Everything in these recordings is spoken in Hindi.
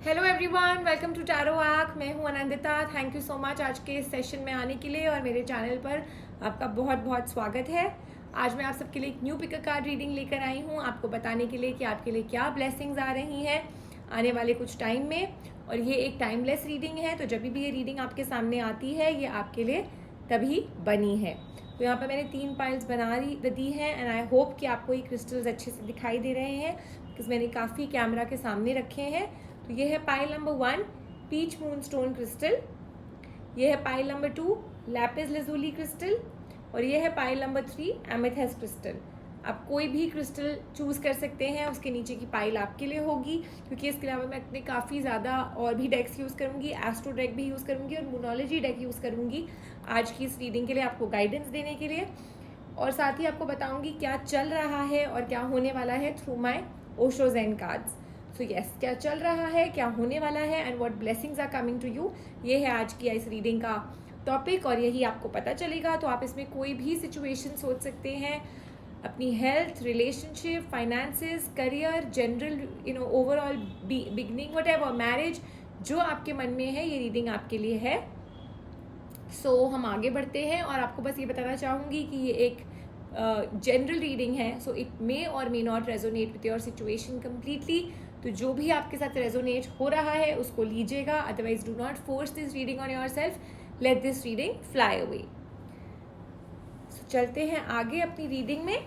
Hello everyone, welcome to tarot arc. मैं हूं Anandita. Thank you so much आज के इस सेशन में आने के लिए और मेरे चैनल पर आपका बहुत बहुत स्वागत है। आज मैं आप सबके लिए एक न्यू पिक कार्ड रीडिंग लेकर आई हूं, आपको बताने के लिए कि आपके लिए क्या ब्लेसिंग्स आ रही हैं आने वाले कुछ टाइम में। और ये एक टाइमलेस रीडिंग है, तो जब भी ये रीडिंग आपके सामने आती है ये आपके लिए तभी बनी है। तो यहाँ पर मैंने 3 पाइल्स बना दी हैं एंड आई होप कि आपको ये क्रिस्टल्स अच्छे से दिखाई दे रहे हैं बिकॉज मैंने काफ़ी कैमरा के सामने रखे हैं। तो ये है pile number 1 peach moonstone crystal, ये है pile number 2 lapis lazuli crystal और ये है पाइल नंबर 3 एमेथिस्ट क्रिस्टल। आप कोई भी क्रिस्टल चूज कर सकते हैं, उसके नीचे की पाइल आपके लिए होगी क्योंकि इसके अलावा मैं अपने काफ़ी ज़्यादा और भी डेक्स यूज़ करूँगी, एस्ट्रो डेक भी यूज़ करूँगी और मोनोलॉजी डेक यूज़ करूँगी आज की इस रीडिंग के लिए, आपको गाइडेंस देने के लिए। और साथ ही आपको बताऊँगी क्या चल रहा है और क्या होने वाला है through my Osho zen cards. So yes, क्या चल रहा है, क्या होने वाला है and what blessings are coming to you, ये है आज की इस रीडिंग का टॉपिक और यही आपको पता चलेगा। तो आप इसमें कोई भी सिचुएशन सोच सकते हैं, अपनी health, relationship, finances, career, general overall beginning, whatever, marriage, जो आपके मन में है ये रीडिंग आपके लिए है। सो हम आगे बढ़ते हैं और आपको बस ये बताना चाहूँगी कि ये एक जनरल रीडिंग है, सो इट मे और may not resonate with your situation completely. तो जो भी आपके साथ रेजोनेट हो रहा है उसको लीजिएगा, otherwise do not force this reading on your self, let this reading fly away. चलते हैं आगे अपनी रीडिंग में।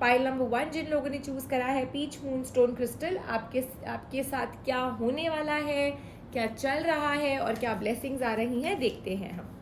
पाइल नंबर 1 जिन लोगों ने चूज करा है पीच मून स्टोन क्रिस्टल, आपके साथ क्या होने वाला है, क्या चल रहा है और क्या ब्लेसिंग्स आ रही हैं, देखते हैं हम।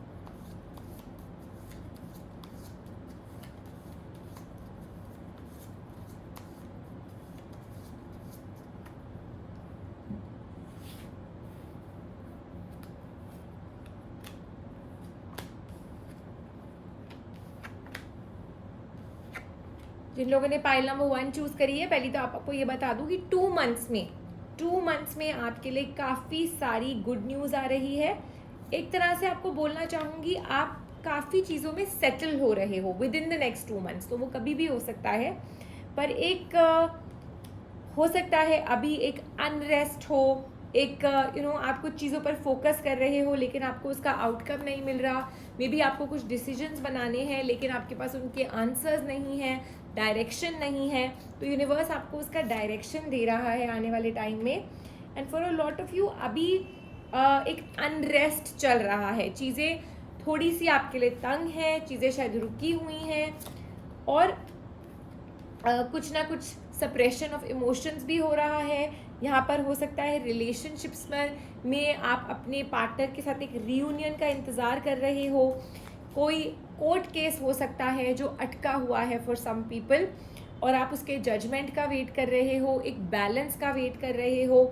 जिन लोगों ने पाइल नंबर 1 चूज करी है, पहले तो आपको ये बता दूं कि 2 मंथ्स में आपके लिए काफ़ी सारी गुड न्यूज़ आ रही है। एक तरह से आपको बोलना चाहूँगी आप काफ़ी चीज़ों में सेटल हो रहे हो with in the next 2 months, तो वो कभी भी हो सकता है। पर एक हो सकता है अभी एक अनरेस्ट हो, एक आप कुछ चीज़ों पर फोकस कर रहे हो लेकिन आपको उसका आउटकम नहीं मिल रहा। मे बी आपको कुछ डिसीजंस बनाने हैं लेकिन आपके पास उनके आंसर्स नहीं हैं, डायरेक्शन नहीं है। तो यूनिवर्स आपको उसका डायरेक्शन दे रहा है आने वाले टाइम में। And for a lot of you अभी एक अनरेस्ट चल रहा है, चीज़ें थोड़ी सी आपके लिए तंग हैं, चीज़ें शायद रुकी हुई हैं और कुछ ना कुछ सप्रेशन ऑफ इमोशंस भी हो रहा है। यहाँ पर हो सकता है रिलेशनशिप्स में आप अपने पार्टनर के साथ एक रीयूनियन का इंतज़ार कर रहे हो। कोई कोर्ट केस हो सकता है जो अटका हुआ है फॉर सम पीपल और आप उसके जजमेंट का वेट कर रहे हो, एक बैलेंस का वेट कर रहे हो।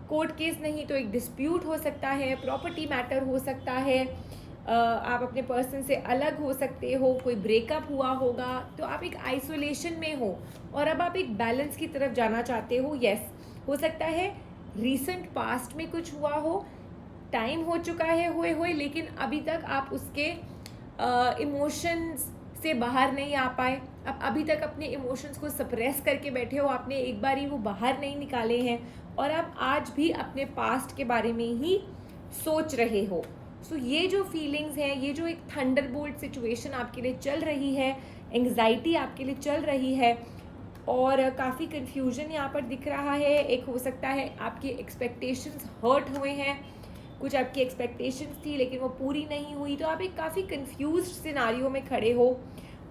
कोर्ट केस नहीं तो एक डिस्प्यूट हो सकता है, प्रॉपर्टी मैटर हो सकता है, आप अपने पर्सन से अलग हो सकते हो, कोई ब्रेकअप हुआ होगा, तो आप एक आइसोलेशन में हो और अब आप एक बैलेंस की तरफ जाना चाहते हो। यस, हो सकता है रीसेंट पास्ट में कुछ हुआ हो, टाइम हो चुका है हुए लेकिन अभी तक आप उसके इमोशंस से बाहर नहीं आ पाए। आप अभी तक अपने इमोशंस को सप्रेस करके बैठे हो, आपने एक बार ही वो बाहर नहीं निकाले हैं और आप आज भी अपने पास्ट के बारे में ही सोच रहे हो। सो ये जो फीलिंग्स हैं, ये जो एक थंडरबोल्ट सिचुएशन आपके लिए चल रही है, एंग्जाइटी आपके लिए चल रही है और काफ़ी कन्फ्यूजन यहाँ पर दिख रहा है। एक हो सकता है आपकी एक्सपेक्टेशंस हर्ट हुए हैं, कुछ आपकी एक्सपेक्टेशंस थी लेकिन वो पूरी नहीं हुई, तो आप एक काफ़ी कन्फ्यूज्ड सिनारियो में खड़े हो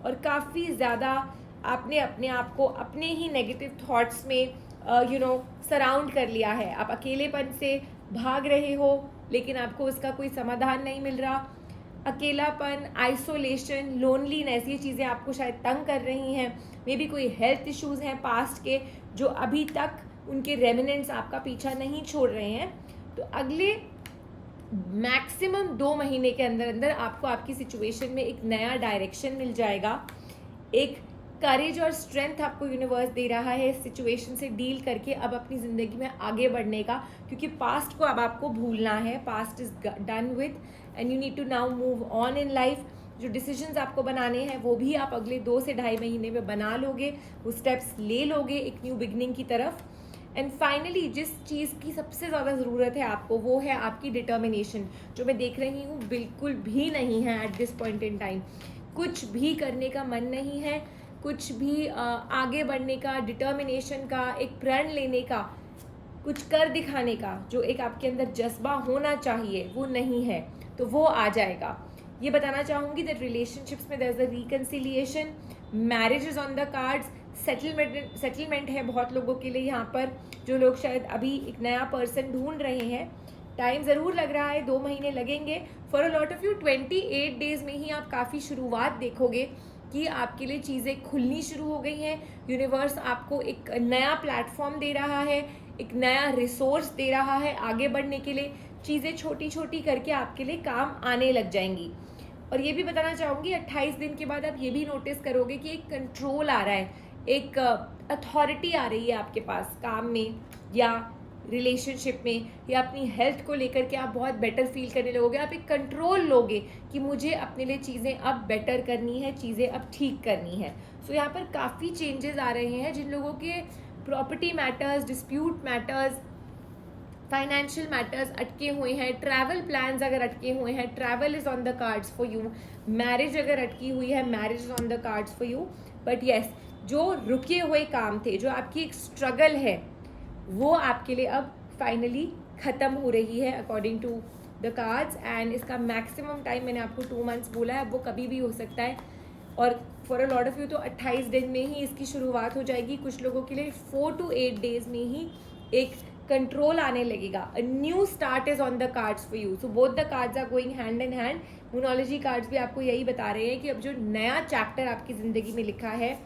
और काफ़ी ज़्यादा आपने अपने आप को अपने ही नेगेटिव थॉट्स में सराउंड कर लिया है। आप अकेलेपन से भाग रहे हो लेकिन आपको उसका कोई समाधान नहीं मिल रहा। अकेलापन, आइसोलेशन, लोनलीनेस, ये चीज़ें आपको शायद तंग कर रही हैं। मे बी कोई हेल्थ इश्यूज़ हैं पास्ट के जो अभी तक उनके रेमिनेंट्स आपका पीछा नहीं छोड़ रहे हैं। तो अगले मैक्सिमम 2 महीने के अंदर अंदर आपको आपकी सिचुएशन में एक नया डायरेक्शन मिल जाएगा। एक करेज और स्ट्रेंथ आपको यूनिवर्स दे रहा है इस सिचुएशन से डील करके अब अपनी ज़िंदगी में आगे बढ़ने का, क्योंकि पास्ट को अब आपको भूलना है। Past is done with and you need to now move on in life. जो डिसीजंस आपको बनाने हैं वो भी आप अगले 2 से ढाई महीने में बना लोगे, वो स्टेप्स ले लोगे एक न्यू बिगनिंग की तरफ। एंड फाइनली जिस चीज़ की सबसे ज़्यादा ज़रूरत है आपको, वो है आपकी डिटर्मिनेशन, जो मैं देख रही हूँ बिल्कुल भी नहीं है at this point in time. कुछ भी करने का मन नहीं है, कुछ भी आगे बढ़ने का, डिटर्मिनेशन का, एक प्रण लेने का, कुछ कर दिखाने का जो एक आपके अंदर जज्बा होना चाहिए वो नहीं है, तो वो आ जाएगा। ये बताना चाहूँगी दैट रिलेशनशिप्स में there is a reconciliation, marriage is on the cards, settlement है बहुत लोगों के लिए यहाँ पर, जो लोग शायद अभी एक नया पर्सन ढूंढ रहे हैं। टाइम ज़रूर लग रहा है, 2 महीने लगेंगे। For a lot of you 28 days में ही आप काफ़ी शुरुआत देखोगे कि आपके लिए चीज़ें खुलनी शुरू हो गई हैं। यूनिवर्स आपको एक नया प्लेटफॉर्म दे रहा है, एक नया रिसोर्स दे रहा है आगे बढ़ने के लिए। चीज़ें छोटी छोटी करके आपके लिए काम आने लग जाएंगी। और ये भी बताना चाहूँगी 28 दिन के बाद आप ये भी नोटिस करोगे कि एक कंट्रोल आ रहा है, एक अथॉरिटी आ रही है आपके पास काम में या रिलेशनशिप में, या अपनी हेल्थ को लेकर के आप बहुत बेटर फील करने लगोगे। आप एक कंट्रोल लोगे कि मुझे अपने लिए चीज़ें अब बेटर करनी है, चीज़ें अब ठीक करनी है। सो यहाँ पर काफ़ी चेंजेस आ रहे हैं। जिन लोगों के property matters, dispute matters, financial matters अटके हुए हैं, ट्रैवल प्लान्स अगर अटके हुए हैं, travel is on the cards for you. Marriage अगर अटकी हुई है, marriage is on the cards for you. But yes, जो रुके हुए काम थे, जो आपकी एक स्ट्रगल है, वो आपके लिए अब फाइनली ख़त्म हो रही है according to the cards. And इसका मैक्सिमम टाइम मैंने आपको 2 मंथ्स बोला है, वो कभी भी हो सकता है। और for a lot of you तो 28 दिन में ही इसकी शुरुआत हो जाएगी। कुछ लोगों के लिए 4 to 8 डेज में ही एक कंट्रोल आने लगेगा। A new start is on the cards for you. So both the cards are going hand in hand. Numerology cards भी आपको यही बता रहे हैं कि अब जो नया चैप्टर आपकी ज़िंदगी में लिखा है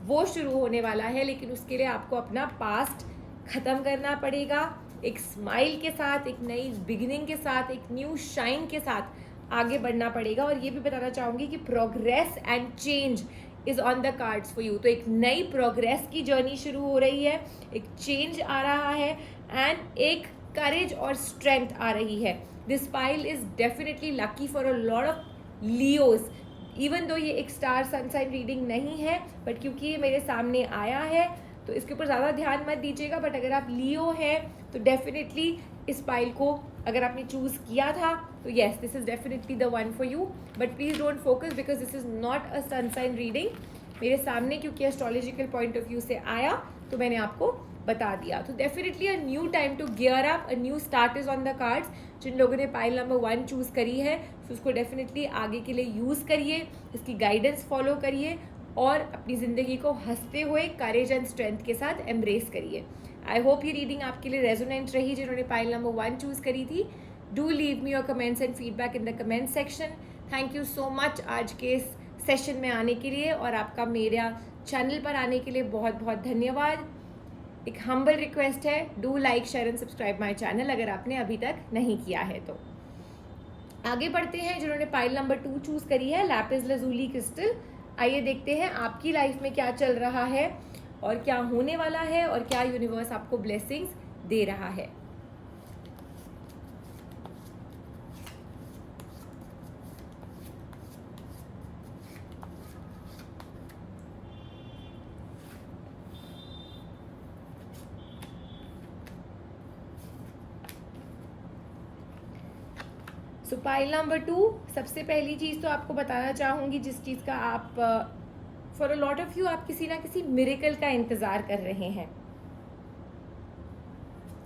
वो शुरू होने वाला है, लेकिन उसके लिए आपको अपना पास्ट ख़त्म करना पड़ेगा। एक स्माइल के साथ, एक नई बिगिनिंग के साथ, एक न्यू शाइन के साथ आगे बढ़ना पड़ेगा। और ये भी बताना चाहूँगी कि progress and change is on the cards for you. तो एक नई प्रोग्रेस की जर्नी शुरू हो रही है, एक चेंज आ रहा है एंड एक करेज और स्ट्रेंथ आ रही है। This pile is definitely lucky for a lot of Leos. Even though ये एक स्टार सनसाइन रीडिंग नहीं है, बट क्योंकि ये मेरे सामने आया है तो इसके ऊपर ज़्यादा ध्यान मत दीजिएगा। बट अगर आप लियो हैं तो डेफिनेटली इस पाइल को अगर आपने चूज़ किया था तो yes, this is definitely the one for you. But please don't focus because this is not a sunshine reading. मेरे सामने क्योंकि एस्ट्रोलॉजिकल पॉइंट ऑफ व्यू से आया तो मैंने आपको बता दिया। तो definitely a new time to gear up, a new start is on the cards. जिन लोगों ने पाइल नंबर 1 चूज़ करी है तो उसको डेफिनेटली आगे के लिए यूज़ करिए, इसकी गाइडेंस फॉलो करिए और अपनी ज़िंदगी को हंसते हुए करेज एंड स्ट्रेंथ के साथ एम्ब्रेस करिए। आई होप ये रीडिंग आपके लिए रेजोनेंट रही जिन्होंने पाइल नंबर 1 चूज़ करी थी। Do leave me your comments and feedback in the comment section. Thank you so much आज के इस सेशन में आने के लिए और आपका मेरा चैनल पर आने के लिए बहुत बहुत धन्यवाद। एक हम्बल रिक्वेस्ट है, do like, share and subscribe my channel अगर आपने अभी तक नहीं किया है तो। आगे बढ़ते हैं जिन्होंने पाइल नंबर 2 चूज़ करी है, लैपिस लज़ूली क्रिस्टल। आइए देखते हैं आपकी लाइफ में क्या चल रहा है और क्या होने वाला है और क्या यूनिवर्स आपको ब्लेसिंग्स दे रहा है। सो पाइल नंबर 2, सबसे पहली चीज़ तो आपको बताना चाहूँगी जिस चीज़ का आप for a lot of you आप किसी ना किसी मिरेकल का इंतज़ार कर रहे हैं,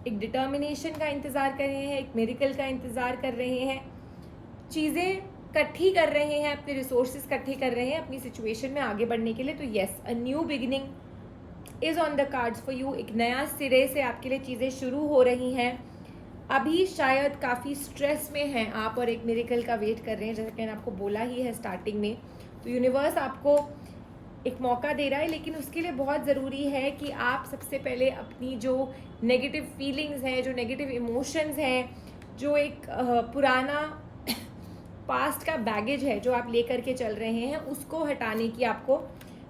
एक डिटर्मिनेशन का इंतज़ार कर रहे हैं, एक मिरेकल का इंतज़ार कर रहे हैं, चीज़ें इकट्ठी कर रहे हैं, अपने रिसोर्सेज इकट्ठे कर रहे हैं अपनी सिचुएशन में आगे बढ़ने के लिए। तो yes, a new beginning is on the cards for you. एक नया सिरे से आपके लिए चीज़ें शुरू हो रही हैं। अभी शायद काफ़ी स्ट्रेस में हैं आप और एक मिरेकल का वेट कर रहे हैं, जैसा कि मैंने आपको बोला ही है स्टार्टिंग में। तो यूनिवर्स आपको एक मौका दे रहा है, लेकिन उसके लिए बहुत ज़रूरी है कि आप सबसे पहले अपनी जो नेगेटिव फीलिंग्स हैं, जो नेगेटिव इमोशंस हैं, जो एक पुराना पास्ट का बैगेज है जो आप लेकर के चल रहे हैं, उसको हटाने की आपको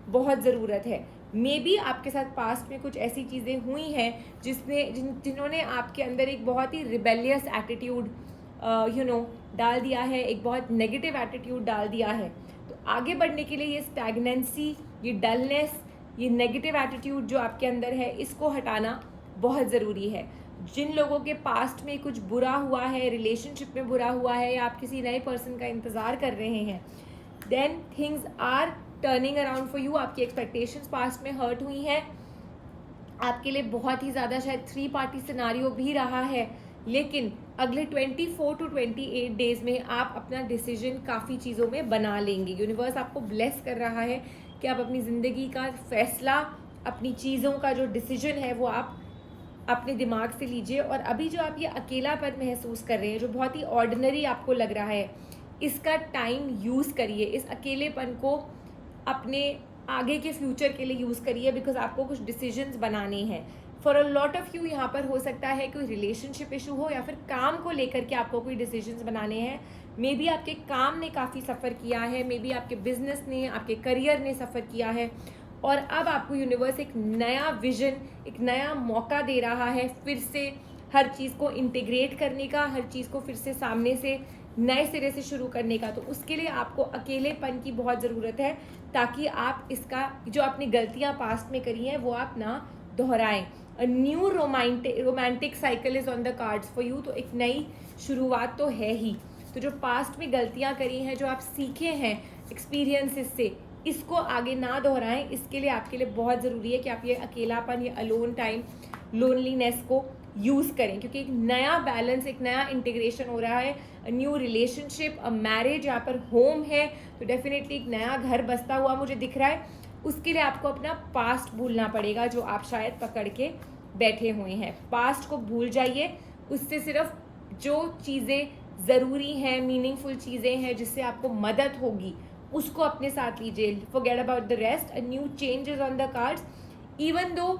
बहुत ज़रूरत है। मे बी आपके साथ पास्ट में कुछ ऐसी चीज़ें हुई हैं जिन्होंने आपके अंदर एक बहुत ही रिबेलियस एटीट्यूड डाल दिया है, एक बहुत नेगेटिव एटीट्यूड डाल दिया है। तो आगे बढ़ने के लिए ये स्टैग्नेंसी, ये डलनेस, ये नेगेटिव एटीट्यूड जो आपके अंदर है, इसको हटाना बहुत ज़रूरी है। जिन लोगों के पास्ट में कुछ बुरा हुआ है, रिलेशनशिप में बुरा हुआ है, या आप किसी नए पर्सन का इंतज़ार कर रहे हैं, then things are turning around for you. आपकी एक्सपेक्टेशंस पास्ट में हर्ट हुई हैं, आपके लिए बहुत ही ज़्यादा शायद 3 पार्टी सिनारियो भी रहा है, लेकिन अगले 24 to 28 डेज़ में आप अपना डिसीजन काफ़ी चीज़ों में बना लेंगे। यूनिवर्स आपको ब्लेस कर रहा है कि आप अपनी ज़िंदगी का फैसला, अपनी चीज़ों का जो डिसीजन है वो आप अपने दिमाग से लीजिए। और अभी जो आप ये अकेलापन महसूस कर रहे हैं, जो बहुत ही ऑर्डिनरी आपको लग रहा है, इसका टाइम यूज़ करिए। इस अकेलेपन को अपने आगे के फ्यूचर के लिए यूज़ करिए, बिकॉज आपको कुछ डिसीजंस बनाने हैं। For a lot of you यहाँ पर हो सकता है कोई रिलेशनशिप इशू हो, या फिर काम को लेकर के आपको कोई डिसीजंस बनाने हैं। मे बी आपके काम ने काफ़ी सफ़र किया है, मे बी आपके बिजनेस ने, आपके करियर ने सफ़र किया है, और अब आपको यूनिवर्स एक नया विजन, एक नया मौका दे रहा है फिर से हर चीज़ को इंटीग्रेट करने का, हर चीज़ को फिर से सामने से नए सिरे से शुरू करने का। तो उसके लिए आपको अकेलेपन की बहुत ज़रूरत है, ताकि आप इसका जो आपने गलतियां पास्ट में करी हैं वो आप ना दोहराएं। A new romantic cycle is on the cards for you. तो एक नई शुरुआत तो है ही। तो जो पास्ट में गलतियां करी हैं, जो आप सीखे हैं एक्सपीरियंसेस से, इसको आगे ना दोहराएं। इसके लिए आपके लिए बहुत ज़रूरी है कि आप ये अकेलापन, ये अलोन टाइम, लोनलीनेस को यूज़ करें, क्योंकि एक नया बैलेंस, एक नया इंटीग्रेशन हो रहा है। न्यू रिलेशनशिप, अ मैरिज, यहाँ पर होम है, तो डेफिनेटली एक नया घर बसता हुआ मुझे दिख रहा है। उसके लिए आपको अपना पास्ट भूलना पड़ेगा, जो आप शायद पकड़ के बैठे हुए हैं। पास्ट को भूल जाइए, उससे सिर्फ जो चीज़ें ज़रूरी हैं, मीनिंगफुल चीज़ें हैं, जिससे आपको मदद होगी, उसको अपने साथ लीजिए। Forget about the rest. A new change is on the cards. Even though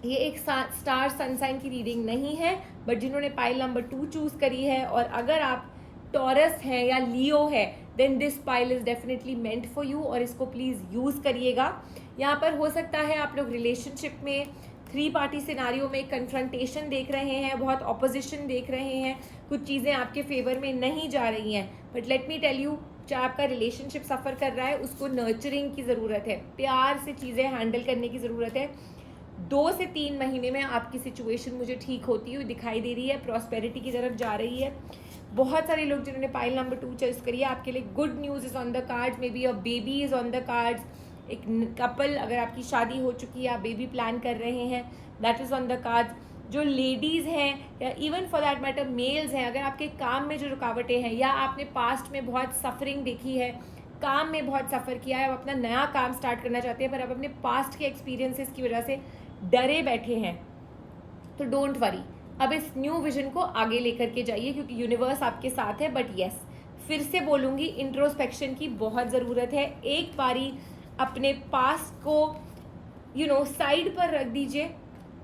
ये एक स्टार सनसाइन की रीडिंग नहीं है, बट जिन्होंने पाइल नंबर 2 चूज़ करी है, और अगर आप टॉरस हैं या लियो है, then this pile is definitely meant for you, और इसको प्लीज़ यूज़ करिएगा। यहाँ पर हो सकता है आप लोग रिलेशनशिप में 3 पार्टी सिनारियो में कन्फ्रंटेशन देख रहे हैं, बहुत ऑपोजिशन देख रहे हैं, कुछ चीज़ें आपके फेवर में नहीं जा रही हैं। But let me tell you, चाहे आपका रिलेशनशिप सफ़र कर रहा है, उसको नर्चरिंग की ज़रूरत है, प्यार से चीज़ें हैंडल करने की ज़रूरत है। 2 से 3 महीने में आपकी सिचुएशन मुझे ठीक होती हुई दिखाई दे रही है, प्रॉस्पेरिटी की तरफ जा रही है। बहुत सारे लोग जिन्होंने पाइल नंबर 2 चॉइस करी है, आपके लिए good news is on the cards. May be a baby is on the cards. एक कपल, अगर आपकी शादी हो चुकी है, आप बेबी प्लान कर रहे हैं, that is on the cards. जो लेडीज़ हैं, या even for that matter males हैं, अगर आपके काम में जो रुकावटें हैं, या आपने पास्ट में बहुत सफरिंग देखी है, काम में बहुत सफ़र किया है, आप अपना नया काम स्टार्ट करना चाहते हैं, पर आप अपने पास्ट के एक्सपीरियंसेस की वजह से डरे बैठे हैं, तो डोंट वरी, अब इस न्यू विजन को आगे लेकर के जाइए, क्योंकि यूनिवर्स आपके साथ है। बट येस, फिर से बोलूँगी, इंट्रोस्पेक्शन की बहुत ज़रूरत है। एक बारी अपने पास्ट को साइड पर रख दीजिए,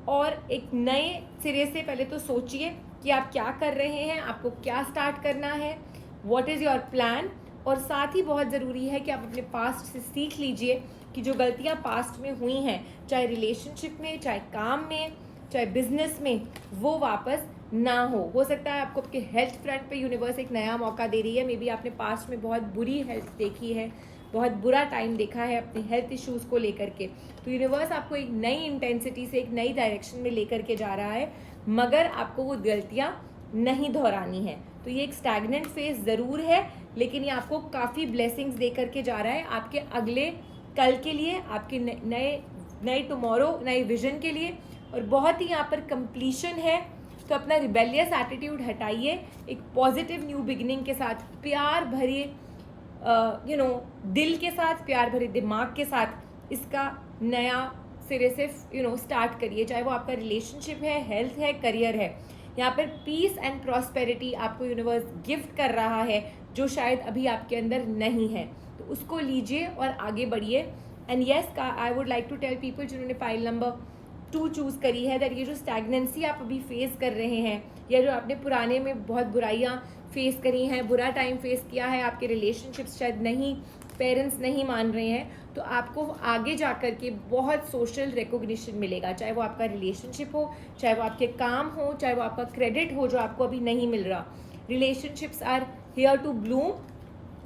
और एक नए सिरे से पहले तो सोचिए कि आप क्या कर रहे हैं, आपको क्या स्टार्ट करना है, व्हाट इज़ योर प्लान। और साथ ही बहुत ज़रूरी है कि आप अपने पास्ट से सीख लीजिए कि जो गलतियां पास्ट में हुई हैं, चाहे रिलेशनशिप में, चाहे काम में, चाहे बिजनेस में, वो वापस ना हो सकता है आपको आपके हेल्थ फ्रंट पे यूनिवर्स एक नया मौका दे रही है। मे बी आपने पास्ट में बहुत बुरी हेल्थ देखी है, बहुत बुरा टाइम देखा है अपने हेल्थ इश्यूज़ को लेकर के, तो यूनिवर्स आपको एक नई इंटेंसिटी से एक नई डायरेक्शन में लेकर के जा रहा है, मगर आपको वो गलतियाँ नहीं दोहरानी है। तो ये एक स्टैग्नेंट फेज ज़रूर है, लेकिन ये आपको काफ़ी ब्लेसिंग्स दे करके जा रहा है आपके अगले कल के लिए, आपके नए टुमारो, नए विजन के लिए। और बहुत ही यहाँ पर कंप्लीशन है, तो अपना रिबेलियस एटीट्यूड हटाइए, एक पॉजिटिव न्यू बिगिनिंग के साथ, प्यार भरे दिल के साथ, प्यार भरे दिमाग के साथ इसका नया सिरे से स्टार्ट करिए। चाहे वो आपका रिलेशनशिप है, हेल्थ है, करियर है, यहाँ पर पीस एंड प्रॉस्पेरिटी आपको यूनिवर्स गिफ्ट कर रहा है, जो शायद अभी आपके अंदर नहीं है, तो उसको लीजिए और आगे बढ़िए। And yes, I would like to tell people जिन्होंने फाइल नंबर 2 चूज़ करी है, दैट ये जो स्टैग्नेंसी आप अभी फेस कर रहे हैं, या जो आपने पुराने में बहुत बुराइयाँ फेस करी हैं, बुरा टाइम फेस किया है, आपके रिलेशनशिप्स शायद नहीं, पेरेंट्स नहीं मान रहे हैं, तो आपको आगे जा कर के बहुत सोशल रिकॉग्निशन मिलेगा, चाहे वो आपका रिलेशनशिप हो, चाहे वो आपके काम हो, चाहे वो आपका क्रेडिट हो जो आपको अभी नहीं मिल रहा। Relationships are here to bloom,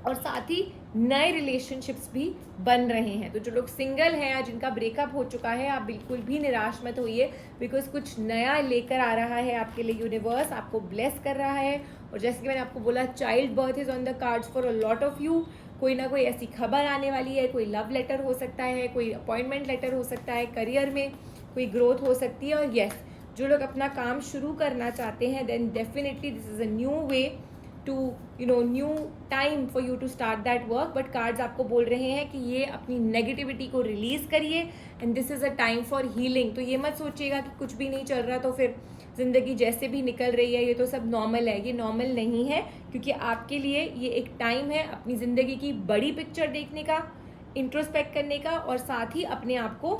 और साथ ही नए रिलेशनशिप्स भी बन रहे हैं। तो जो लोग सिंगल हैं या जिनका ब्रेकअप हो चुका है, आप बिल्कुल भी निराश मत होइए, बिकॉज कुछ नया लेकर आ रहा है आपके लिए यूनिवर्स, आपको ब्लेस कर रहा है। और जैसे कि मैंने आपको बोला, child birth is on the cards for a lot of you. कोई ना कोई ऐसी खबर आने वाली है, कोई लव लेटर हो सकता है, कोई अपॉइंटमेंट लेटर हो सकता है, करियर में कोई ग्रोथ हो सकती है। और येस, जो लोग अपना काम शुरू करना चाहते हैं, then definitely this is a new way to new time for you to start that work. But cards आपको बोल रहे हैं कि ये अपनी नेगेटिविटी को रिलीज करिए and this is a time for healing. तो ये मत सोचिएगा कि कुछ भी नहीं चल रहा तो फिर ज़िंदगी जैसे भी निकल रही है ये तो सब नॉर्मल है। ये नॉर्मल नहीं है, क्योंकि आपके लिए ये एक टाइम है अपनी ज़िंदगी की बड़ी पिक्चर देखने का, इंट्रोस्पेक्ट करने का और साथ ही अपने आप को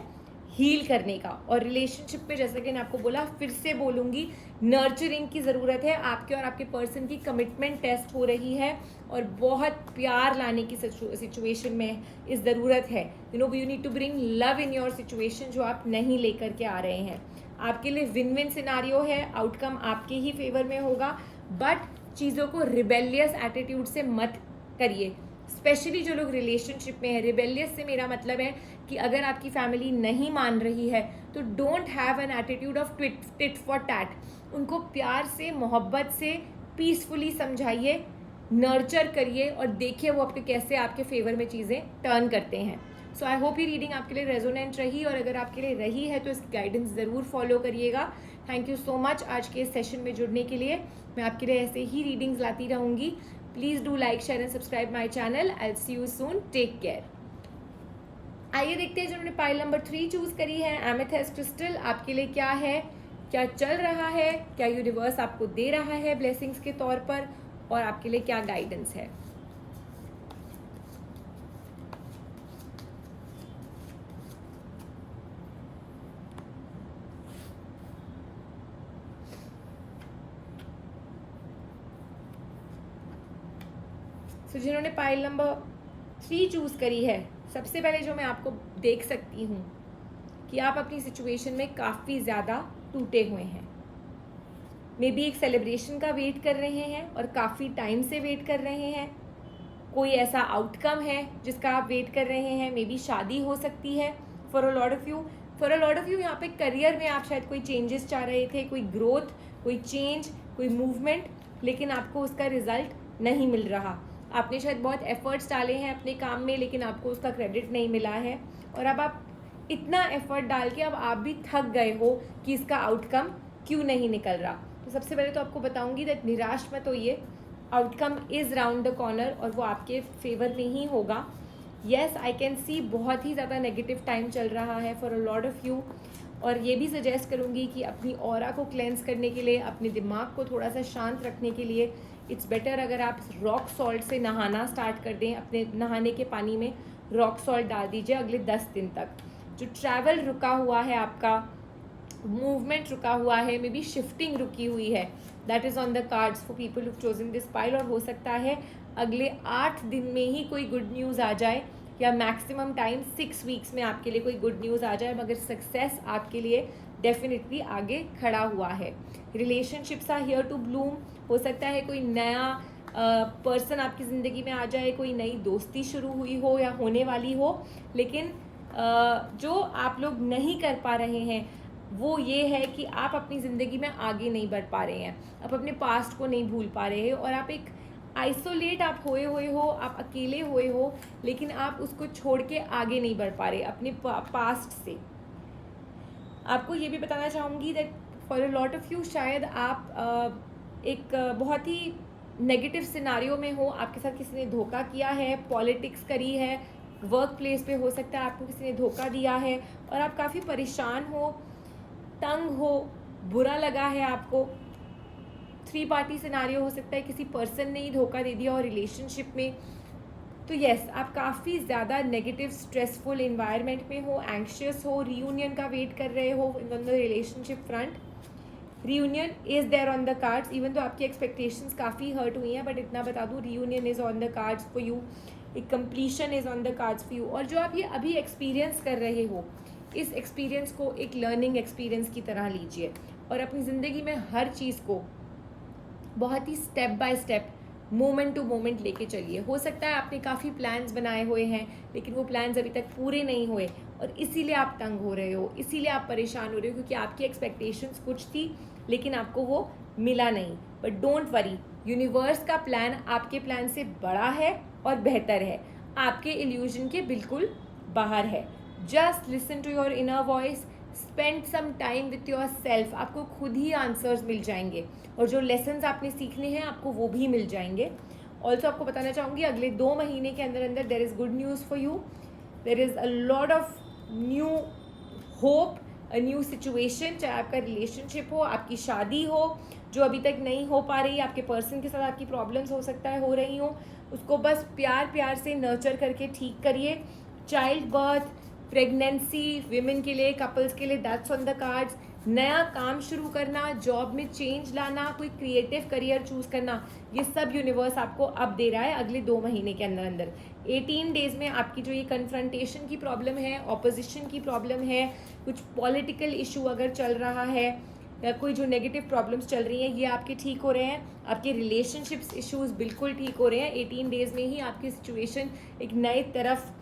हील करने का। और रिलेशनशिप पे जैसे कि मैं आपको बोला, फिर से बोलूँगी, नर्चरिंग की ज़रूरत है। आपके और आपके पर्सन की कमिटमेंट टेस्ट हो रही है और बहुत प्यार लाने की सिचुएशन में इस ज़रूरत है। You need to bring love in your situation, जो आप नहीं लेकर के आ रहे हैं। आपके लिए विन विन सिनारियो है, आउटकम आपके ही फेवर में होगा। बट चीज़ों को रिबेलियस एटीट्यूड से मत करिए, स्पेशली जो लोग रिलेशनशिप में है। रिबेलियस से मेरा मतलब है कि अगर आपकी फैमिली नहीं मान रही है तो don't have an attitude of tit for tat. उनको प्यार से, मोहब्बत से, पीसफुली समझाइए, नर्चर करिए और देखिए वो आपके कैसे आपके फेवर में चीज़ें टर्न करते हैं। सो आई होप ये रीडिंग आपके लिए रेजोनेंट रही, और अगर आपके लिए रही है तो इसकी गाइडेंस ज़रूर फॉलो करिएगा। थैंक यू सो मच आज के इस सेशन में जुड़ने के लिए। मैं आपके लिए ऐसे ही रीडिंग्स लाती रहूँगी। Please do like, share and subscribe my channel. I will see you soon, take care. आइए देखते हैं जिन्होंने पाइल नंबर 3 चूज़ करी है, एमेथिस्ट क्रिस्टल, आपके लिए क्या है, क्या चल रहा है, क्या यूनिवर्स आपको दे रहा है ब्लेसिंग्स के तौर पर, और आपके लिए क्या गाइडेंस है। जिन्होंने पाइल नंबर 3 चूज़ करी है, सबसे पहले जो मैं आपको देख सकती हूँ कि आप अपनी सिचुएशन में काफ़ी ज़्यादा टूटे हुए हैं। मे बी एक सेलिब्रेशन का वेट कर रहे हैं और काफ़ी टाइम से वेट कर रहे हैं। कोई ऐसा आउटकम है जिसका आप वेट कर रहे हैं। मे बी शादी हो सकती है for a lot of you. यहाँ पे करियर में आप शायद कोई चेंजेस चाह रहे थे, कोई ग्रोथ, कोई चेंज, कोई मूवमेंट, लेकिन आपको उसका रिजल्ट नहीं मिल रहा। आपने शायद बहुत एफर्ट्स डाले हैं अपने काम में, लेकिन आपको उसका क्रेडिट नहीं मिला है। और अब आप इतना एफर्ट डाल के अब आप भी थक गए हो कि इसका आउटकम क्यों नहीं निकल रहा। तो सबसे पहले तो आपको बताऊंगी दैट निराश मत होइए, outcome is round the corner और वो आपके फेवर में ही होगा। येस, आई कैन सी बहुत ही ज़्यादा नेगेटिव टाइम चल रहा है for a lot of you. और ये भी सजेस्ट करूँगी कि अपनी ऑरा को क्लेंस करने के लिए, अपने दिमाग को थोड़ा सा शांत रखने के लिए इट्स बेटर अगर आप रॉक सॉल्ट से नहाना स्टार्ट कर दें। अपने नहाने के पानी में रॉक सॉल्ट डाल दीजिए अगले 10 दिन तक। जो ट्रैवल रुका हुआ है आपका, मूवमेंट रुका हुआ है, मे बी शिफ्टिंग रुकी हुई है, that is on the cards for people who chosen this pile. और हो सकता है अगले 8 दिन में ही कोई गुड न्यूज़ आ जाए, या मैक्सिमम टाइम 6 वीक्स में आपके लिए कोई गुड न्यूज़ आ जाए, मगर सक्सेस आपके लिए डेफिनेटली आगे खड़ा हुआ है। Relationships are here to bloom. हो सकता है कोई नया पर्सन आपकी ज़िंदगी में आ जाए, कोई नई दोस्ती शुरू हुई हो या होने वाली हो, लेकिन जो आप लोग नहीं कर पा रहे हैं वो ये है कि आप अपनी ज़िंदगी में आगे नहीं बढ़ पा रहे हैं, आप अपने पास्ट को नहीं भूल पा रहे हैं, और आप एक आइसोलेट आप हुए हो, आप अकेले हुए हो, लेकिन आप उसको छोड़ के आगे नहीं बढ़ पा रहे अपने पास्ट से। आपको ये भी बताना चाहूँगी that for a lot of you शायद आप एक बहुत ही नेगेटिव सिनारियो में हो, आपके साथ किसी ने धोखा किया है, पॉलिटिक्स करी है, वर्क प्लेस पे हो सकता है आपको किसी ने धोखा दिया है और आप काफ़ी परेशान हो, तंग हो, बुरा लगा है आपको। 3 पार्टी सिनारियो हो सकता है, किसी पर्सन ने ही धोखा दे दिया और रिलेशनशिप में। तो येस, आप काफ़ी ज़्यादा नेगेटिव स्ट्रेसफुल इन्वायरमेंट में हो, एंक्शियस हो, रीयूनियन का वेट कर रहे हो in the relationship front. Reunion is there on the cards, even तो आपकी एक्सपेक्टेशंस काफ़ी हर्ट हुई हैं, बट इतना बता दूँ, reunion is on the cards for you, एक completion is on the cards for you. और जो आप ये अभी एक्सपीरियंस कर रहे हो, इस एक्सपीरियंस को एक लर्निंग एक्सपीरियंस की तरह लीजिए और अपनी ज़िंदगी में हर चीज़ को बहुत ही step by step moment to moment लेके चलिए। हो सकता है आपने काफ़ी प्लान्स बनाए हुए हैं लेकिन वो प्लान्स अभी तक पूरे नहीं हुए और इसीलिए आप तंग हो रहे हो, इसीलिए आप परेशान हो रहे हो, क्योंकि आपकी एक्सपेक्टेशंस कुछ थी लेकिन आपको वो मिला नहीं। बट डोंट वरी, यूनिवर्स का प्लान आपके प्लान से बड़ा है और बेहतर है, आपके इल्यूजन के बिल्कुल बाहर है। Just listen to your inner voice, spend some time with yourself, आपको खुद ही आंसर्स मिल जाएंगे और जो लेसन्स आपने सीखने हैं आपको वो भी मिल जाएंगे। ऑल्सो आपको बताना चाहूँगी अगले 2 महीने के अंदर अंदर there is good news for you, there is a lot of new hope, a new situation, चाहे आपका रिलेशनशिप हो, आपकी शादी हो जो अभी तक नहीं हो पा रही, आपके पर्सन के साथ आपकी प्रॉब्लम्स हो सकता है हो रही हो, उसको बस प्यार प्यार से नर्चर करके ठीक करिए। चाइल्ड बर्थ, प्रेगनेंसी, विमेन के लिए, कपल्स के लिए, दैट्स ऑन द कार्ड्स। नया काम शुरू करना, जॉब में चेंज लाना, कोई क्रिएटिव करियर चूज करना, ये सब यूनिवर्स आपको अब दे रहा है अगले 2 महीने के अंदर अंदर। 18 डेज में आपकी जो ये कन्फ्रंटेशन की प्रॉब्लम है, ऑपोजिशन की प्रॉब्लम है, कुछ पॉलिटिकल इशू अगर चल रहा है या कोई जो नेगेटिव प्रॉब्लम्स चल रही हैं ये आपके ठीक हो रहे हैं। आपके रिलेशनशिप्स इश्यूज बिल्कुल ठीक हो रहे हैं। 18 डेज में ही आपकी सिचुएशन एक नई तरफ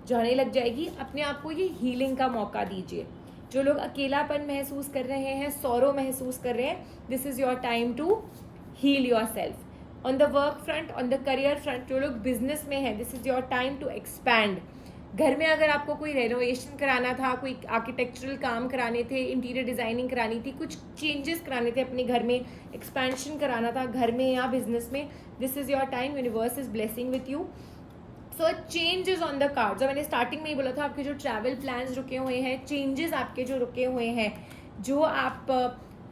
जाने लग जाएगी। अपने आप को ये हीलिंग का मौका दीजिए। जो लोग अकेलापन महसूस कर रहे हैं, सौरो महसूस कर रहे हैं, this is your time to heal yourself. On the work front, on the career front, जो लोग बिजनेस में हैं, this is your time to expand. घर में अगर आपको कोई रेनोवेशन कराना था, कोई आर्किटेक्चरल काम कराने थे, इंटीरियर डिज़ाइनिंग करानी थी, कुछ चेंजेस कराने थे अपने घर में, एक्सपेंशन कराना था घर में या बिजनेस में, this is your time, universe is blessing with you. So change is on the card. जब मैंने स्टार्टिंग में ही बोला था आपके जो ट्रैवल प्लान्स रुके हुए हैं, चेंजेस आपके जो रुके हुए हैं, जो आप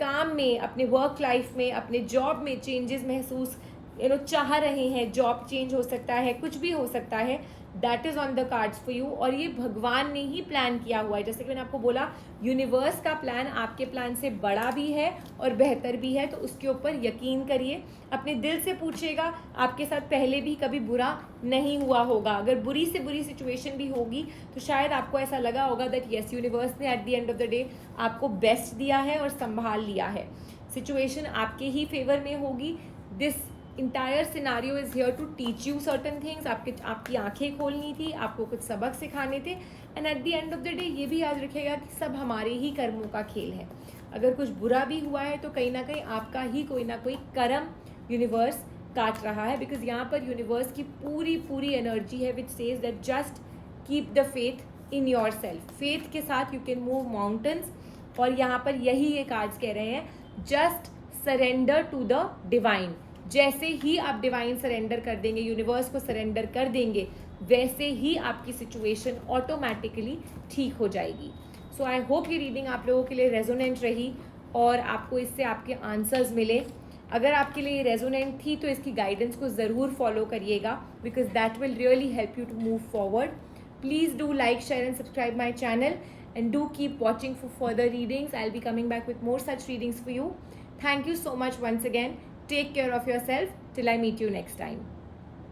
काम में, अपने वर्क लाइफ में, अपने जॉब में चेंजेस महसूस चाह रहे हैं, जॉब चेंज हो सकता है, कुछ भी हो सकता है, that is on the cards for you. और ये भगवान ने ही प्लान किया हुआ है। जैसे कि मैंने आपको बोला, यूनिवर्स का प्लान आपके प्लान से बड़ा भी है और बेहतर भी है, तो उसके ऊपर यकीन करिए। अपने दिल से पूछिएगा, आपके साथ पहले भी कभी बुरा नहीं हुआ होगा। अगर बुरी से बुरी सिचुएशन भी होगी तो शायद आपको ऐसा लगा होगा दैट यस, यूनिवर्स ने eight the end of the day आपको बेस्ट दिया है और संभाल लिया है। सिचुएशन आपके ही फेवर में होगी। This entire scenario is here to teach you certain things. आपकी आंखें खोलनी थी, आपको कुछ सबक सिखाने थे। And at the end of the day ये भी याद रखिएगा कि सब हमारे ही कर्मों का खेल है। अगर कुछ बुरा भी हुआ है तो कहीं ना कहीं आपका ही कोई ना कोई कर्म यूनिवर्स काट रहा है। बिकॉज यहाँ पर यूनिवर्स की पूरी पूरी एनर्जी है which says that just keep the faith in your self. Faith के साथ यू कैन मूव माउंटेन्स। और यहाँ पर यही ये कार्ड्स कह रहे हैं, just surrender to the divine. जैसे ही आप डिवाइन सरेंडर कर देंगे, यूनिवर्स को सरेंडर कर देंगे, वैसे ही आपकी सिचुएशन ऑटोमेटिकली ठीक हो जाएगी। सो आई होप ये रीडिंग आप लोगों के लिए रेजोनेंट रही और आपको इससे आपके आंसर्स मिले। अगर आपके लिए रेजोनेंट थी तो इसकी गाइडेंस को ज़रूर फॉलो करिएगा, because that will really help you to move forward. Please do like, share and subscribe my channel and do keep watching for further readings. I'll be coming back with more such readings for you. Thank you so much once again. Take care of yourself till I meet you next time.